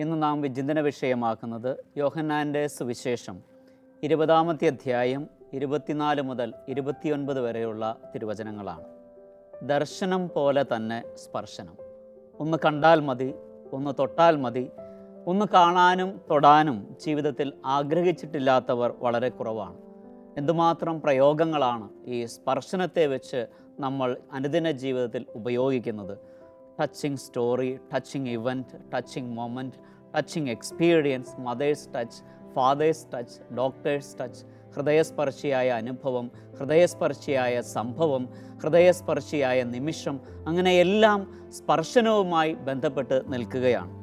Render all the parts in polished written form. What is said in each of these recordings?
ഇന്ന് നാം വിചിന്തന വിഷയമാക്കുന്നത് യോഹന്നാൻ്റെ സുവിശേഷം 20-ാമത്തെ അധ്യായം 24 മുതൽ 29 വരെയുള്ള തിരുവചനങ്ങളാണ്. ദർശനം പോലെ തന്നെ സ്പർശനം. ഒന്ന് കണ്ടാൽ മതി, ഒന്ന് തൊട്ടാൽ മതി. ഒന്ന് കാണാനും തൊടാനും ജീവിതത്തിൽ ആഗ്രഹിച്ചിട്ടില്ലാത്തവർ വളരെ കുറവാണ്. എന്തുമാത്രം പ്രയോഗങ്ങളാണ് ഈ സ്പർശനത്തെ വെച്ച് നമ്മൾ അനുദിന ജീവിതത്തിൽ ഉപയോഗിക്കുന്നത്. Touching story, touching event, touching moment, touching experience, mother's touch, father's touch, doctor's touch, ഹൃദയസ്പർശിയായ അനുഭവം, ഹൃദയസ്പർശിയായ സംഭവം, ഹൃദയസ്പർശിയായ നിമിഷം, അങ്ങനെ എല്ലാം സ്പർശനവുമായി ബന്ധപ്പെട്ട് നിൽക്കുകയാണ്.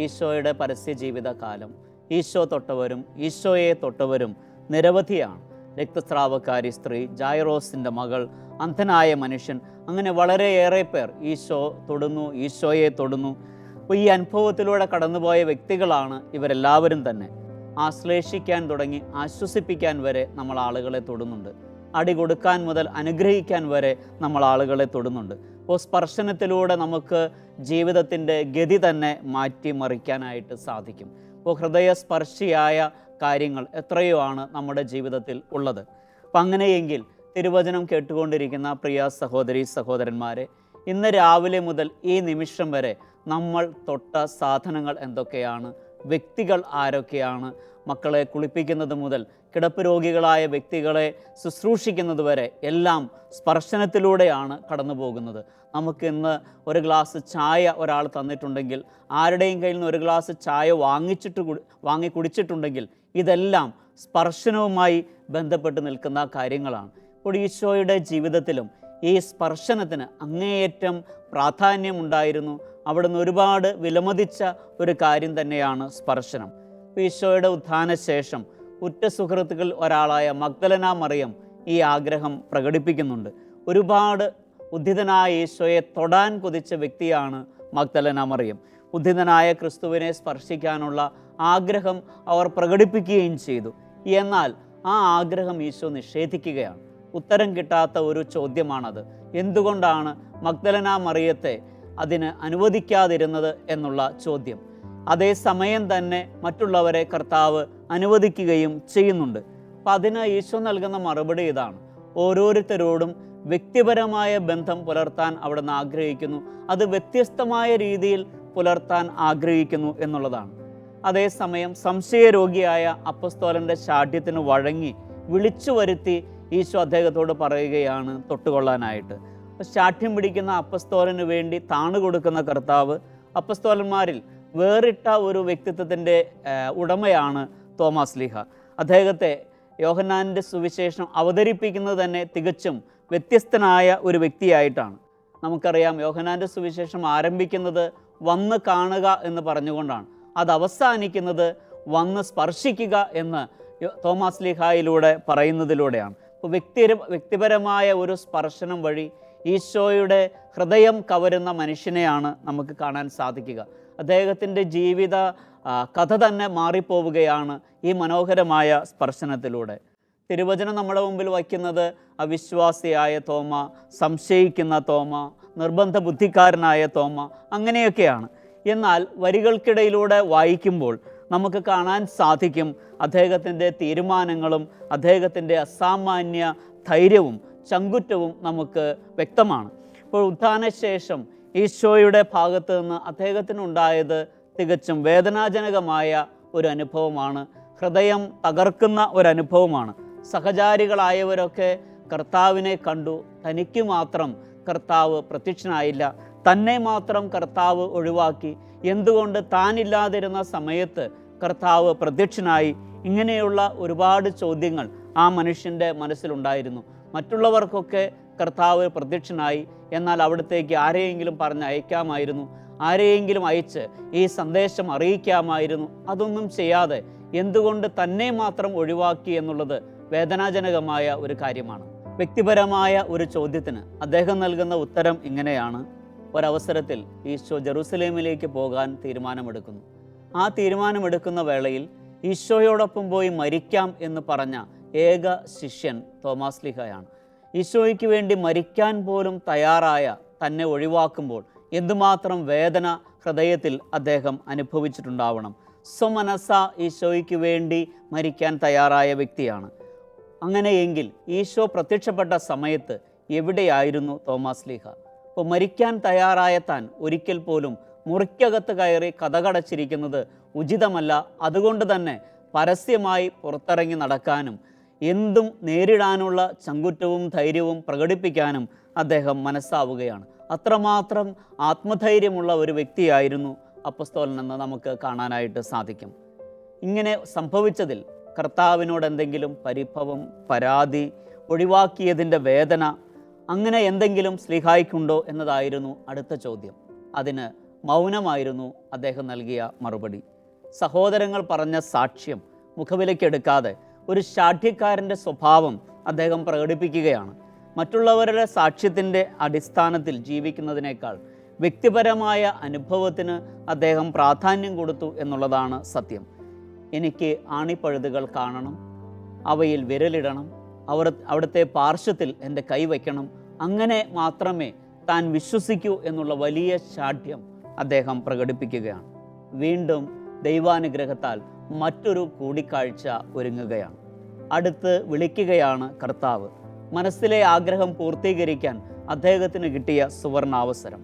ഈശോയുടെ പരസ്യ ജീവിതകാലം ഈശോ തൊട്ടവരും ഈശോയെ തൊട്ടവരും നിരവധിയാണ്. രക്തസ്രാവക്കാരി സ്ത്രീ, ജായറോസിൻ്റെ മകൾ, അന്ധനായ മനുഷ്യൻ, അങ്ങനെ വളരെയേറെ പേർ ഈശോ തൊടുന്നു, ഈശോയെ തൊടുന്നു. അപ്പോൾ ഈ അനുഭവത്തിലൂടെ കടന്നുപോയ വ്യക്തികളാണ് ഇവരെല്ലാവരും തന്നെ. ആശ്ലേഷിക്കാൻ തുടങ്ങി ആശ്വസിപ്പിക്കാൻ വരെ നമ്മൾ ആളുകളെ തൊടുന്നുണ്ട്. അടി കൊടുക്കാൻ മുതൽ അനുഗ്രഹിക്കാൻ വരെ നമ്മൾ ആളുകളെ തൊടുന്നുണ്ട്. അപ്പോൾ സ്പർശനത്തിലൂടെ നമുക്ക് ജീവിതത്തിൻ്റെ ഗതി തന്നെ മാറ്റിമറിക്കാനായിട്ട് സാധിക്കും. അപ്പോൾ ഹൃദയസ്പർശിയായ കാര്യങ്ങൾ എത്രയോ ആണ് നമ്മുടെ ജീവിതത്തിൽ ഉള്ളത്. അപ്പം അങ്ങനെയെങ്കിൽ തിരുവചനം കേട്ടുകൊണ്ടിരിക്കുന്ന പ്രിയ സഹോദരി സഹോദരന്മാരെ, ഇന്ന് രാവിലെ മുതൽ ഈ നിമിഷം വരെ നമ്മൾ തൊട്ട സാധനങ്ങൾ എന്തൊക്കെയാണ്, വ്യക്തികൾ ആരൊക്കെയാണ്, മക്കളെ കുളിപ്പിക്കുന്നത് മുതൽ കിടപ്പ് രോഗികളായ വ്യക്തികളെ ശുശ്രൂഷിക്കുന്നത് വരെ എല്ലാം സ്പർശനത്തിലൂടെയാണ് കടന്നു പോകുന്നത്. നമുക്കിന്ന് ഒരു ഗ്ലാസ് ചായ ഒരാൾ തന്നിട്ടുണ്ടെങ്കിൽ, ആരുടെയും കയ്യിൽ നിന്ന് ഒരു ഗ്ലാസ് ചായ വാങ്ങി കുടിച്ചിട്ടുണ്ടെങ്കിൽ, ഇതെല്ലാം സ്പർശനവുമായി ബന്ധപ്പെട്ട് നിൽക്കുന്ന കാര്യങ്ങളാണ്. ഇപ്പോൾ ഈശോയുടെ ജീവിതത്തിലും ഈ സ്പർശനത്തിന് അങ്ങേയറ്റം പ്രാധാന്യമുണ്ടായിരുന്നു. അവിടുന്ന് ഒരുപാട് വിലമതിച്ച ഒരു കാര്യം തന്നെയാണ് സ്പർശനം. ഈശോയുടെ ഉത്ഥാനശേഷം ഉറ്റ സുഹൃത്തുക്കൾ ഒരാളായ മഗ്ദലന മറിയം ഈ ആഗ്രഹം പ്രകടിപ്പിക്കുന്നുണ്ട്. ഒരുപാട് ഉദ്ധിതനായ ഈശോയെ തൊടാൻ കൊതിച്ച വ്യക്തിയാണ് മഗ്ദലന മറിയം. ഉദ്ധിതനായ ക്രിസ്തുവിനെ സ്പർശിക്കാനുള്ള ആഗ്രഹം അവർ പ്രകടിപ്പിക്കുകയും ചെയ്തു. എന്നാൽ ആ ആഗ്രഹം ഈശോ നിഷേധിക്കുകയാണ്. ഉത്തരം കിട്ടാത്ത ഒരു ചോദ്യമാണത്. എന്തുകൊണ്ടാണ് മഗ്ദലന മറിയത്തെ അതിന് അനുവദിക്കാതിരുന്നത് എന്നുള്ള ചോദ്യം. അതേസമയം തന്നെ മറ്റുള്ളവരെ കർത്താവ് അനുവദിക്കുകയും ചെയ്യുന്നുണ്ട്. അപ്പം അതിന് ഈശോ നൽകുന്ന മറുപടി ഇതാണ്: ഓരോരുത്തരോടും വ്യക്തിപരമായ ബന്ധം പുലർത്താൻ അവിടുന്ന് ആഗ്രഹിക്കുന്നു. അത് വ്യത്യസ്തമായ രീതിയിൽ പുലർത്താൻ ആഗ്രഹിക്കുന്നു എന്നുള്ളതാണ്. അതേസമയം സംശയരോഗിയായ അപ്പസ്തോലൻ്റെ ശാഠ്യത്തിന് വഴങ്ങി വിളിച്ചു വരുത്തി ഈശോ അദ്ദേഹത്തോട് പറയുകയാണ് തൊട്ടുകൊള്ളാനായിട്ട്. ശാഠ്യം പിടിക്കുന്ന അപ്പസ്തോലന് വേണ്ടി താണുകൊടുക്കുന്ന കർത്താവ് അപ്പസ്തോലന്മാരിൽ വേറിട്ട ഒരു വ്യക്തിത്വത്തിൻ്റെ ഉടമയാണ് തോമാസ് ലീഹ. അദ്ദേഹത്തെ യോഹന്നാൻ്റെ സുവിശേഷം അവതരിപ്പിക്കുന്നത് തന്നെ തികച്ചും വ്യത്യസ്തനായ ഒരു വ്യക്തിയായിട്ടാണ്. നമുക്കറിയാം, യോഹന്നാൻ്റെ സുവിശേഷം ആരംഭിക്കുന്നത് വന്ന് കാണുക എന്ന് പറഞ്ഞുകൊണ്ടാണ്. അത് അവസാനിക്കുന്നത് വന്ന് സ്പർശിക്കുക എന്ന് തോമാസ് ലീഹായിലൂടെ പറയുന്നതിലൂടെയാണ്. അപ്പോൾ വ്യക്തിപരമായ ഒരു സ്പർശനം വഴി ഈശോയുടെ ഹൃദയം കവരുന്ന മനുഷ്യനെയാണ് നമുക്ക് കാണാൻ സാധിക്കുക. അദ്ദേഹത്തിൻ്റെ ജീവിത കഥ തന്നെ മാറിപ്പോവുകയാണ് ഈ മനോഹരമായ സ്പർശനത്തിലൂടെ. തിരുവചനം നമ്മുടെ മുമ്പിൽ വയ്ക്കുന്നത് അവിശ്വാസിയായ തോമ, സംശയിക്കുന്ന തോമ, നിർബന്ധ ബുദ്ധിക്കാരനായ തോമ, അങ്ങനെയൊക്കെയാണ്. എന്നാൽ വരികൾക്കിടയിലൂടെ വായിക്കുമ്പോൾ നമുക്ക് കാണാൻ സാധിക്കും അദ്ദേഹത്തിൻ്റെ തീരുമാനങ്ങളും അദ്ദേഹത്തിൻ്റെ അസാമാന്യ ധൈര്യവും ചങ്കുറ്റവും നമുക്ക് വ്യക്തമാണ്. ഇപ്പോൾ ഉത്ഥാനശേഷം ഈശോയുടെ ഭാഗത്ത് നിന്ന് അദ്ദേഹത്തിനുണ്ടായത് തികച്ചും വേദനാജനകമായ ഒരു അനുഭവമാണ്. ഹൃദയം തകർക്കുന്ന ഒരനുഭവമാണ്. സഹചാരികളായവരൊക്കെ കർത്താവിനെ കണ്ടു, തനിക്ക് മാത്രം കർത്താവ് പ്രത്യക്ഷനായില്ല, തന്നെ മാത്രം കർത്താവ് ഒഴിവാക്കി, എന്തുകൊണ്ട് താനില്ലാതിരുന്ന സമയത്ത് കർത്താവ് പ്രത്യക്ഷനായി, ഇങ്ങനെയുള്ള ഒരുപാട് ചോദ്യങ്ങൾ ആ മനുഷ്യൻ്റെ മനസ്സിലുണ്ടായിരുന്നു. മറ്റുള്ളവർക്കൊക്കെ കർത്താവ് പ്രത്യക്ഷനായി, എന്നാൽ അവിടത്തേക്ക് ആരെയെങ്കിലും പറഞ്ഞ് അയക്കാമായിരുന്നു, ആരെയെങ്കിലും അയച്ച് ഈ സന്ദേശം അറിയിക്കാമായിരുന്നു. അതൊന്നും ചെയ്യാതെ എന്തുകൊണ്ട് തന്നെ മാത്രം ഒഴിവാക്കി എന്നുള്ളത് വേദനാജനകമായ ഒരു കാര്യമാണ്. വ്യക്തിപരമായ ഒരു ചോദ്യത്തിന് അദ്ദേഹം നൽകുന്ന ഉത്തരം ഇങ്ങനെയാണ്: ഒരവസരത്തിൽ ഈശോ ജെറുസലേമിലേക്ക് പോകാൻ തീരുമാനമെടുക്കുന്നു. ആ തീരുമാനമെടുക്കുന്ന വേളയിൽ ഈശോയോടൊപ്പം പോയി മരിക്കാം എന്ന് പറഞ്ഞ ഏക ശിഷ്യൻ തോമാസ് ലീഹയാണ്. ഈശോയ്ക്ക് വേണ്ടി മരിക്കാൻ പോലും തയ്യാറായ തന്നെ ഒഴിവാക്കുമ്പോൾ എന്തുമാത്രം വേദന ഹൃദയത്തിൽ അദ്ദേഹം അനുഭവിച്ചിട്ടുണ്ടാവണം. സ്വമനസ്സ ഈശോയ്ക്ക് വേണ്ടി മരിക്കാൻ തയ്യാറായ വ്യക്തിയാണ്. അങ്ങനെയെങ്കിൽ ഈശോ പ്രത്യക്ഷപ്പെട്ട സമയത്ത് എവിടെയായിരുന്നു തോമാസ് ലീഹ? അപ്പോൾ മരിക്കാൻ തയ്യാറായ താൻ ഒരിക്കൽ പോലും മുറിക്കകത്ത് കയറി കതകടച്ചിരിക്കുന്നത് ഉചിതമല്ല. അതുകൊണ്ട് തന്നെ പരസ്യമായി പുറത്തിറങ്ങി നടക്കാനും എന്തും നേരിടാനുള്ള ചങ്കുറ്റവും ധൈര്യവും പ്രകടിപ്പിക്കാനും അദ്ദേഹം മനസ്സാവുകയാണ്. അത്രമാത്രം ആത്മധൈര്യമുള്ള ഒരു വ്യക്തിയായിരുന്നു അപ്പസ്തോലൻ എന്ന് നമുക്ക് കാണാനായിട്ട് സാധിക്കും. ഇങ്ങനെ സംഭവിച്ചതിൽ കർത്താവിനോട് എന്തെങ്കിലും പരിഭവം, പരാതി, ഒഴിവാക്കിയതിൻ്റെ വേദന അങ്ങനെ എന്തെങ്കിലും ശ്ലീഹായ്ക്കുണ്ടോ എന്നതായിരുന്നു അടുത്ത ചോദ്യം. അതിന് മൗനമായിരുന്നു അദ്ദേഹം നൽകിയ മറുപടി. സഹോദരങ്ങൾ പറഞ്ഞ സാക്ഷ്യം മുഖവിലയ്ക്കെടുക്കാതെ ഒരു ശാഠ്യക്കാരൻ്റെ സ്വഭാവം അദ്ദേഹം പ്രകടിപ്പിക്കുകയാണ്. മറ്റുള്ളവരുടെ സാക്ഷ്യത്തിൻ്റെ അടിസ്ഥാനത്തിൽ ജീവിക്കുന്നതിനേക്കാൾ വ്യക്തിപരമായ അനുഭവത്തിന് അദ്ദേഹം പ്രാധാന്യം കൊടുത്തു എന്നുള്ളതാണ് സത്യം. എനിക്ക് ആണിപ്പഴുതുകൾ കാണണം, അവയിൽ വിരലിടണം, അവിടുത്തെ പാർശ്വത്തിൽ എൻ്റെ കൈവയ്ക്കണം, അങ്ങനെ മാത്രമേ താൻ വിശ്വസിക്കൂ എന്നുള്ള വലിയ ശാഠ്യം അദ്ദേഹം പ്രകടിപ്പിക്കുകയാണ്. വീണ്ടും ദൈവാനുഗ്രഹത്താൽ മറ്റൊരു കൂടിക്കാഴ്ച ഒരുങ്ങുകയാണ്. അടുത്ത് വിളിക്കുകയാണ് കർത്താവ്. മനസ്സിലെ ആഗ്രഹം പൂർത്തീകരിക്കാൻ അദ്ദേഹത്തിന് കിട്ടിയ സുവർണാവസരം.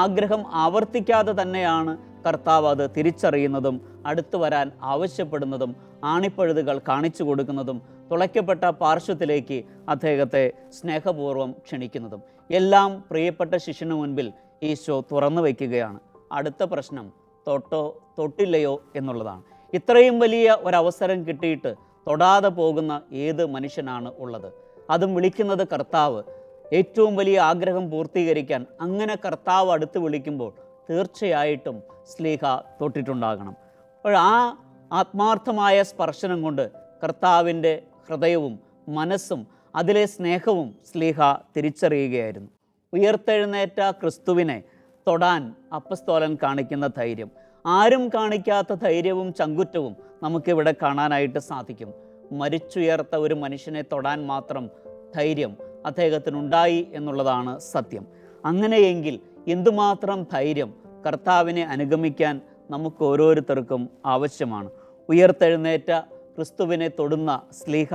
ആഗ്രഹം ആവർത്തിക്കാതെ തന്നെയാണ് കർത്താവ് അത് തിരിച്ചറിയുന്നതും അടുത്തു വരാൻ ആവശ്യപ്പെടുന്നതും ആണിപ്പഴുതുകൾ കാണിച്ചു കൊടുക്കുന്നതും തുളയ്ക്കപ്പെട്ട പാർശ്വത്തിലേക്ക് അദ്ദേഹത്തെ സ്നേഹപൂർവ്വം ക്ഷണിക്കുന്നതും എല്ലാം പ്രിയപ്പെട്ട ശിഷ്യന് മുൻപിൽ ഈശോ തുറന്നു വയ്ക്കുകയാണ്. അടുത്ത പ്രശ്നം തൊട്ടോ തൊട്ടില്ലയോ എന്നുള്ളതാണ്. ഇത്രയും വലിയ ഒരവസരം കിട്ടിയിട്ട് തൊടാതെ പോകുന്ന ഏത് മനുഷ്യനാണ് ഉള്ളത്? അതും വിളിക്കുന്നത് കർത്താവ്. ഏറ്റവും വലിയ ആഗ്രഹം പൂർത്തീകരിക്കാൻ അങ്ങനെ കർത്താവ് അടുത്ത് വിളിക്കുമ്പോൾ തീർച്ചയായിട്ടും ശ്ലീഹ തൊട്ടിട്ടുണ്ടാകണം. അപ്പോൾ ആ ആത്മാർത്ഥമായ സ്പർശനം കൊണ്ട് കർത്താവിൻ്റെ ഹൃദയവും മനസ്സും അതിലെ സ്നേഹവും ശ്ലീഹ തിരിച്ചറിയുകയായിരുന്നു. ഉയർത്തെഴുന്നേറ്റ ക്രിസ്തുവിനെ തൊടാൻ അപ്പസ്തോലൻ കാണിക്കുന്ന ധൈര്യം, ആരും കാണിക്കാത്ത ധൈര്യവും ചങ്കുറ്റവും നമുക്കിവിടെ കാണാനായിട്ട് സാധിക്കും. മരിച്ചുയർത്ത ഒരു മനുഷ്യനെ തൊടാൻ മാത്രം ധൈര്യം അദ്ദേഹത്തിനുണ്ടായി എന്നുള്ളതാണ് സത്യം. അങ്ങനെയെങ്കിൽ എന്തുമാത്രം ധൈര്യം കർത്താവിനെ അനുഗമിക്കാൻ നമുക്ക് ഓരോരുത്തർക്കും ആവശ്യമാണ്. ഉയർത്തെഴുന്നേറ്റ ക്രിസ്തുവിനെ തൊടുന്ന ശ്ലീഹ,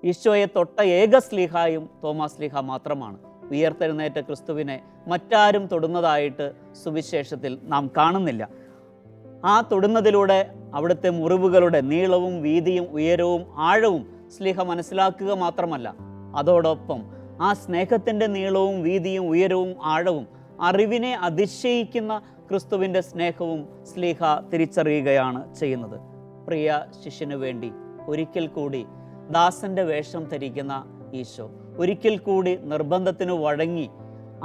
ഈശോയെ തൊട്ട ഏക ശ്ലീഹായും തോമാസ് ശ്ലീഹ മാത്രമാണ്. ഉയർത്തെഴുന്നേറ്റ ക്രിസ്തുവിനെ മറ്റാരും തൊടുന്നതായിട്ട് സുവിശേഷത്തിൽ നാം കാണുന്നില്ല. ആ തൊടുന്നതിലൂടെ അവിടുത്തെ മുറിവുകളുടെ നീളവും വീതിയും ഉയരവും ആഴവും ശ്ലീഹ മനസ്സിലാക്കുക മാത്രമല്ല, അതോടൊപ്പം ആ സ്നേഹത്തിൻ്റെ നീളവും വീതിയും ഉയരവും ആഴവും അറിവിനെ അതിശയിക്കുന്ന ക്രിസ്തുവിൻ്റെ സ്നേഹവും ശ്ലീഹ തിരിച്ചറിയുകയാണ് ചെയ്യുന്നത്. പ്രിയ ശിഷ്യനു വേണ്ടി ഒരിക്കൽ കൂടി ദാസൻ്റെ വേഷം ധരിക്കുന്ന ഈശോ ഒരിക്കൽ കൂടി നിർബന്ധത്തിനു വഴങ്ങി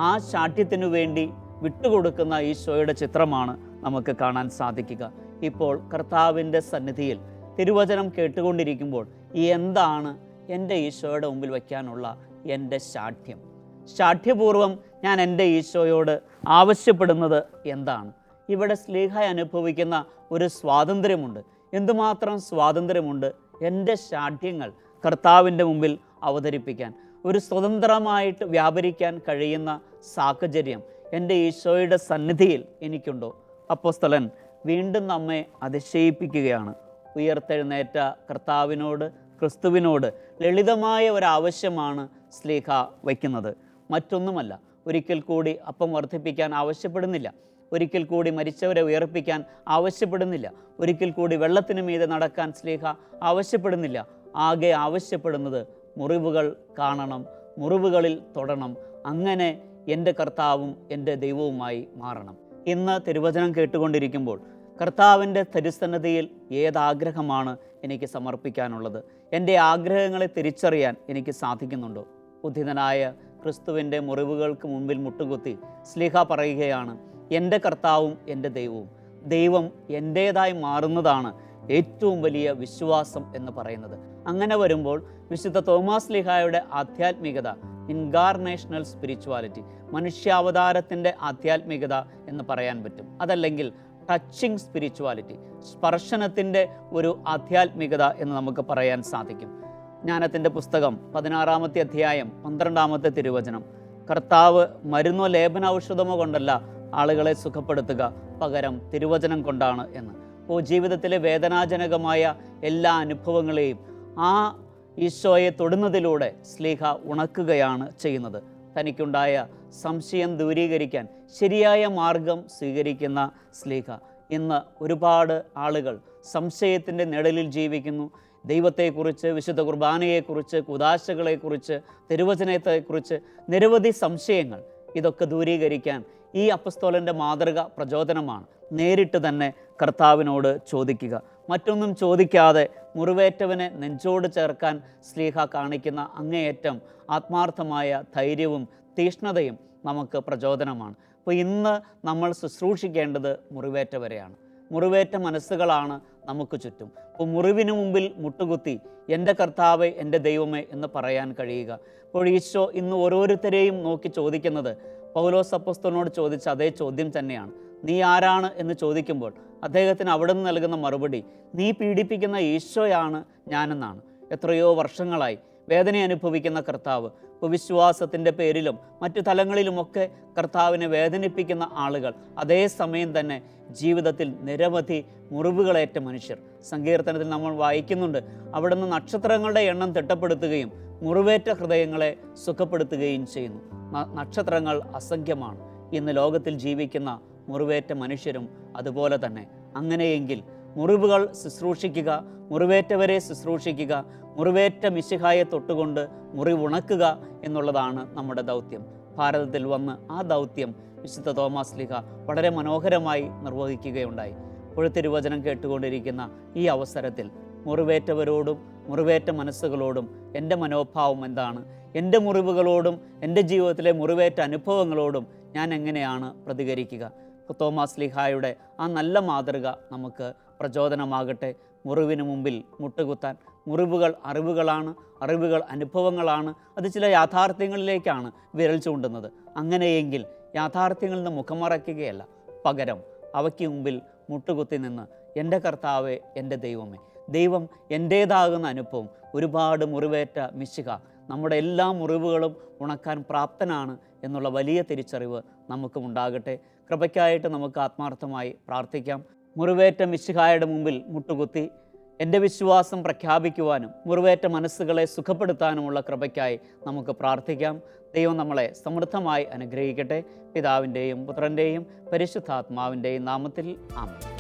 ആ ശാഠ്യത്തിനു വേണ്ടി വിട്ടുകൊടുക്കുന്ന ഈശോയുടെ ചിത്രമാണ് നമുക്ക് കാണാൻ സാധിക്കുക. ഇപ്പോൾ കർത്താവിൻ്റെ സന്നിധിയിൽ തിരുവചനം കേട്ടുകൊണ്ടിരിക്കുമ്പോൾ എന്താണ് എൻ്റെ ഈശോയുടെ മുമ്പിൽ വയ്ക്കാനുള്ള എൻ്റെ ശാഠ്യം? ശാഠ്യപൂർവം ഞാൻ എൻ്റെ ഈശോയോട് ആവശ്യപ്പെടുന്നത് എന്താണ്? ഇവിടെ ശ്ലീഹ അനുഭവിക്കുന്ന ഒരു സ്വാതന്ത്ര്യമുണ്ട്. എന്തുമാത്രം സ്വാതന്ത്ര്യമുണ്ട് എൻ്റെ ശാഠ്യങ്ങൾ കർത്താവിൻ്റെ മുമ്പിൽ അവതരിപ്പിക്കാൻ. ഒരു സ്വതന്ത്രമായിട്ട് വ്യാപരിക്കാൻ കഴിയുന്ന സാഹചര്യം എൻ്റെ ഈശോയുടെ സന്നിധിയിൽ എനിക്കുണ്ടോ? അപ്പോസ്തലൻ വീണ്ടും നമ്മെ അതിശയിപ്പിക്കുകയാണ്. ഉയർത്തെഴുന്നേറ്റ കർത്താവിനോട്, ക്രിസ്തുവിനോട് ലളിതമായ ഒരാവശ്യമാണ് ശ്ലീഹ വയ്ക്കുന്നത്. മറ്റൊന്നുമല്ല, ഒരിക്കൽ കൂടി അപ്പം വർദ്ധിപ്പിക്കാൻ ആവശ്യപ്പെടുന്നില്ല, ഒരിക്കൽ കൂടി മരിച്ചവരെ ഉയർപ്പിക്കാൻ ആവശ്യപ്പെടുന്നില്ല, ഒരിക്കൽ കൂടി വെള്ളത്തിന് മീതെ നടക്കാൻ ശ്ലീഹ ആവശ്യപ്പെടുന്നില്ല. ആകെ ആവശ്യപ്പെടുന്നത് മുറിവുകൾ കാണണം, മുറിവുകളിൽ തൊടണം, അങ്ങനെ എൻ്റെ കർത്താവും എൻ്റെ ദൈവവുമായി മാറണം. ഇന്ന് തിരുവചനം കേട്ടുകൊണ്ടിരിക്കുമ്പോൾ കർത്താവിൻ്റെ തിരുസന്നിധിയിൽ ഏതാഗ്രഹമാണ് എനിക്ക് സമർപ്പിക്കാനുള്ളത്? എൻ്റെ ആഗ്രഹങ്ങളെ തിരിച്ചറിയാൻ എനിക്ക് സാധിക്കുന്നുണ്ടോ? ഉദ്ധിതനായ ക്രിസ്തുവിൻ്റെ മുറിവുകൾക്ക് മുമ്പിൽ മുട്ടുകുത്തി ശ്ലീഹ പറയുകയാണ്, എൻ്റെ കർത്താവും എൻ്റെ ദൈവവും. ദൈവം എൻ്റേതായി മാറുന്നതാണ് ഏറ്റവും വലിയ വിശ്വാസം എന്ന് പറയുന്നത്. അങ്ങനെ വരുമ്പോൾ വിശുദ്ധ തോമാസ് ശ്ലീഹായുടെ ആധ്യാത്മികത, ഇൻകാർണേഷണൽ സ്പിരിച്വാലിറ്റി, മനുഷ്യാവതാരത്തിൻ്റെ ആധ്യാത്മികത എന്ന് പറയാൻ പറ്റും. അതല്ലെങ്കിൽ ടച്ചിങ് സ്പിരിച്വാലിറ്റി, സ്പർശനത്തിൻ്റെ ഒരു ആധ്യാത്മികത എന്ന് നമുക്ക് പറയാൻ സാധിക്കും. ജ്ഞാനത്തിൻ്റെ പുസ്തകം 16-ാമത്തെ അധ്യായം 12-ാമത്തെ തിരുവചനം, കർത്താവ് മരുന്നോ ലേപന ഔഷധമോ കൊണ്ടല്ല ആളുകളെ സുഖപ്പെടുത്തുക, പകരം തിരുവചനം കൊണ്ടാണ് എന്ന്. അപ്പോൾ ജീവിതത്തിലെ വേദനാജനകമായ എല്ലാ അനുഭവങ്ങളെയും ആ ഈശോയെ തൊടുന്നതിലൂടെ ശ്ലീഹ ഉണക്കുകയാണ് ചെയ്യുന്നത്. തനിക്കുണ്ടായ സംശയം ദൂരീകരിക്കാൻ ശരിയായ മാർഗം സ്വീകരിക്കുന്ന ശ്ലീഹ ഇന്ന് ഒരുപാട് ആളുകൾ സംശയത്തിൻ്റെ നിഴലിൽ ജീവിക്കുന്നു. ദൈവത്തെക്കുറിച്ച്, വിശുദ്ധ കുർബാനയെക്കുറിച്ച്, കുദാശകളെക്കുറിച്ച്, തിരുവചനത്തെക്കുറിച്ച് നിരവധി സംശയങ്ങൾ. ഇതൊക്കെ ദൂരീകരിക്കാൻ ഈ അപ്പസ്തോലൻ്റെ മാതൃക പ്രചോദനമാണ്. നേരിട്ട് തന്നെ കർത്താവിനോട് ചോദിക്കുക. മറ്റൊന്നും ചോദിക്കാതെ മുറിവേറ്റവനെ നെഞ്ചോട് ചേർക്കാൻ ശ്ലീഹ കാണിക്കുന്ന അങ്ങേയറ്റം ആത്മാർത്ഥമായ ധൈര്യവും തീഷ്ണതയും നമുക്ക് പ്രചോദനമാണ്. അപ്പോൾ ഇന്ന് നമ്മൾ ശുശ്രൂഷിക്കേണ്ടത് മുറിവേറ്റവരെയാണ്. മുറിവേറ്റ മനസ്സുകളാണ് നമുക്ക് ചുറ്റും. അപ്പോൾ മുറിവിന് മുമ്പിൽ മുട്ടുകുത്തി എൻ്റെ കർത്താവേ, എൻ്റെ ദൈവമേ എന്ന് പറയാൻ കഴിയുക. അപ്പോൾ ഈശോ ഇന്ന് ഓരോരുത്തരെയും നോക്കി ചോദിക്കുന്നത് പൗലോസ് അപ്പോസ്തലനോട് ചോദിച്ച അതേ ചോദ്യം തന്നെയാണ്. നീ ആരാണ് എന്ന് ചോദിക്കുമ്പോൾ അദ്ദേഹത്തിന് അവിടെ നിന്ന് നൽകുന്ന മറുപടി, നീ പീഡിപ്പിക്കുന്ന ഈശോയാണ് ഞാനെന്നാണ്. എത്രയോ വർഷങ്ങളായി വേദന അനുഭവിക്കുന്ന കർത്താവ്, ഇപ്പോൾ വിശ്വാസത്തിൻ്റെ പേരിലും മറ്റു തലങ്ങളിലുമൊക്കെ കർത്താവിനെ വേദനിപ്പിക്കുന്ന ആളുകൾ, അതേസമയം തന്നെ ജീവിതത്തിൽ നിരവധി മുറിവുകളേറ്റ മനുഷ്യർ. സങ്കീർത്തനത്തിൽ നമ്മൾ വായിക്കുന്നുണ്ട്, അവിടുന്ന് നക്ഷത്രങ്ങളുടെ എണ്ണം തിട്ടപ്പെടുത്തുകയും മുറിവേറ്റ ഹൃദയങ്ങളെ സുഖപ്പെടുത്തുകയും ചെയ്യുന്നു. നക്ഷത്രങ്ങൾ അസംഖ്യമാണ്. ഇന്ന് ലോകത്തിൽ ജീവിക്കുന്ന മുറിവേറ്റ മനുഷ്യരും അതുപോലെ തന്നെ. അങ്ങനെയെങ്കിൽ മുറിവുകൾ ശുശ്രൂഷിക്കുക, മുറിവേറ്റവരെ ശുശ്രൂഷിക്കുക, മുറിവേറ്റ മിശിഹായെ തൊട്ടുകൊണ്ട് മുറിവുണക്കുക എന്നുള്ളതാണ് നമ്മുടെ ദൗത്യം. ഭാരതത്തിൽ വന്ന് ആ ദൗത്യം വിശുദ്ധ തോമാസ് ശ്ലീഹ വളരെ മനോഹരമായി നിർവഹിക്കുകയുണ്ടായി. ഇപ്പോൾ തിരുവചനം കേട്ടുകൊണ്ടിരിക്കുന്ന ഈ അവസരത്തിൽ മുറിവേറ്റവരോടും മുറിവേറ്റ മനസ്സുകളോടും എൻ്റെ മനോഭാവം എന്താണ്? എൻ്റെ മുറിവുകളോടും എൻ്റെ ജീവിതത്തിലെ മുറിവേറ്റ അനുഭവങ്ങളോടും ഞാൻ എങ്ങനെയാണ് പ്രതികരിക്കുക? തോമാസ് ശ്ലീഹായുടെ ആ നല്ല മാതൃക നമുക്ക് പ്രചോദനമാകട്ടെ. മുറിവിന് മുമ്പിൽ മുട്ടുകുത്താൻ. മുറിവുകൾ അറിവുകളാണ്, അറിവുകൾ അനുഭവങ്ങളാണ്. അത് ചില യാഥാർത്ഥ്യങ്ങളിലേക്കാണ് വിരൽ ചൂണ്ടുന്നത്. അങ്ങനെയെങ്കിൽ യാഥാർത്ഥ്യങ്ങളിൽ നിന്ന് മുഖമറയ്ക്കുകയല്ല, പകരം അവയ്ക്ക് മുമ്പിൽ മുട്ടുകുത്തി നിന്ന് എൻ്റെ കർത്താവേ, എൻ്റെ ദൈവമേ, ദൈവം എൻ്റേതാകുന്ന അനുഭവം. ഒരുപാട് മുറിവേറ്റ മിശിഹ നമ്മുടെ എല്ലാ മുറിവുകളും ഉണക്കാൻ പ്രാപ്തനാണ് എന്നുള്ള വലിയ തിരിച്ചറിവ് നമുക്കും ഉണ്ടാകട്ടെ. കൃപയ്ക്കായിട്ട് നമുക്ക് ആത്മാർത്ഥമായി പ്രാർത്ഥിക്കാം. മുറിവേറ്റ മിശിഹായുടെ മുമ്പിൽ മുട്ടുകുത്തി എൻ്റെ വിശ്വാസം പ്രഖ്യാപിക്കുവാനും മുറിവേറ്റ മനസ്സുകളെ സുഖപ്പെടുത്താനുമുള്ള കൃപയ്ക്കായി നമുക്ക് പ്രാർത്ഥിക്കാം. ദൈവം നമ്മളെ സമൃദ്ധമായി അനുഗ്രഹിക്കട്ടെ. പിതാവിൻ്റെയും പുത്രൻ്റെയും പരിശുദ്ധാത്മാവിൻ്റെയും നാമത്തിൽ ആമേൻ.